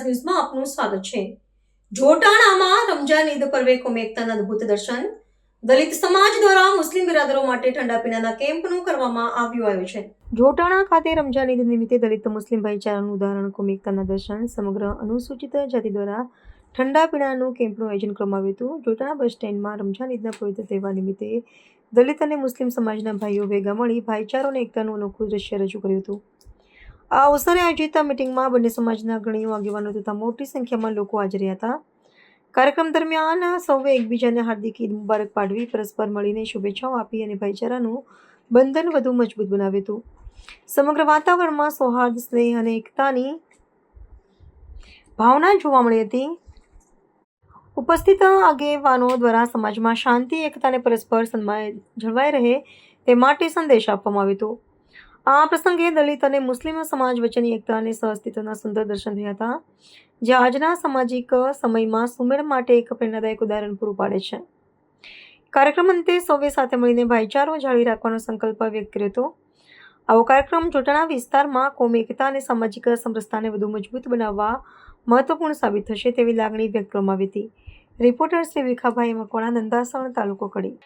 ન્યૂઝમાં આપનું સ્વાગત છે। જોટાણામાં રમજાન ઈદ પર્વે કોમી એકતાના અદ્ભુત દર્શન। દલિત સમાજ દ્વારા મુસ્લિમ બિરાદરો માટે ઠંડા પીણાના કેમ્પનું કરવામાં આવ્યું આયોજન। જોટાણા ખાતે રમજાન ઈદ નિમિત્તે દલિત મુસ્લિમ ભાઈચારાનું ઉદાહરણ કોમી એકતાના દર્શન સમગ્ર અનુસૂચિત જાતિ દ્વારા ઠંડા પીણાનું કેમ્પનું આયોજન કરવામાં આવ્યું હતું। જોટાણા બસ સ્ટેન્ડમાં રમજાન ઈદના પવિત્ર તહેવાર નિમિત્તે દલિત અને મુસ્લિમ સમાજના ભાઈઓ ભેગા મળી ભાઈચારો અને એકતાનું અનોખું દ્રશ્ય રજૂ કર્યું હતું। આ અવસરે આયોજિત મિટિંગમાં બંને સમાજના અગ્રણીઓ આગેવાનો તથા મોટી સંખ્યામાં લોકો હાજર રહ્યા હતા। કાર્યક્રમ દરમિયાન સૌએ એકબીજાને હાર્દિક ઈદ મુબારક પાઠવી પરસ્પર મળીને શુભેચ્છાઓ આપી અને ભાઈચારાનું બંધન વધુ મજબૂત બનાવ્યું હતું। સમગ્ર વાતાવરણમાં સૌહાર્દ, સ્નેહ અને એકતાની ભાવના જોવા મળી હતી। ઉપસ્થિત આગેવાનો દ્વારા સમાજમાં શાંતિ, એકતા અને પરસ્પર સન્માન જળવાઈ રહે તે માટે સંદેશ આપવામાં આવ્યો હતો। આ પ્રસંગે દલિત અને મુસ્લિમ સમાજ વચ્ચેની એકતા અને સહઅસ્તિત્વના સુંદર દર્શન થયા હતા, જે આજના સામાજિક સમયમાં સુમેળ માટે એક પ્રેરણાદાયક ઉદાહરણ પૂરું પાડે છે। કાર્યક્રમ અંતે સૌએ સાથે મળીને ભાઈચારો જાળવી રાખવાનો સંકલ્પ વ્યક્ત કર્યો હતો। આવો કાર્યક્રમ જોટાણા વિસ્તારમાં કોમી એકતા અને સામાજિક સમરસતાને વધુ મજબૂત બનાવવા મહત્વપૂર્ણ સાબિત થશે તેવી લાગણી વ્યક્ત કરવામાં આવી હતી। રિપોર્ટર શ્રી વિખાભાઈ મકવાણા, નંદાસણ, તાલુકો કડી।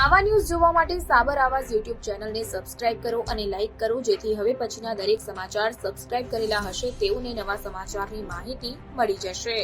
આવા ન્યૂઝ જોવા માટે સાબર આવાઝ યુટ્યુબ ચેનલને સબસ્ક્રાઇબ કરો અને લાઇક કરો, જેથી હવે પછીના દરેક સમાચાર સબસ્ક્રાઇબ કરેલા હશે તેઓને નવા સમાચારની માહિતી મળી જશે.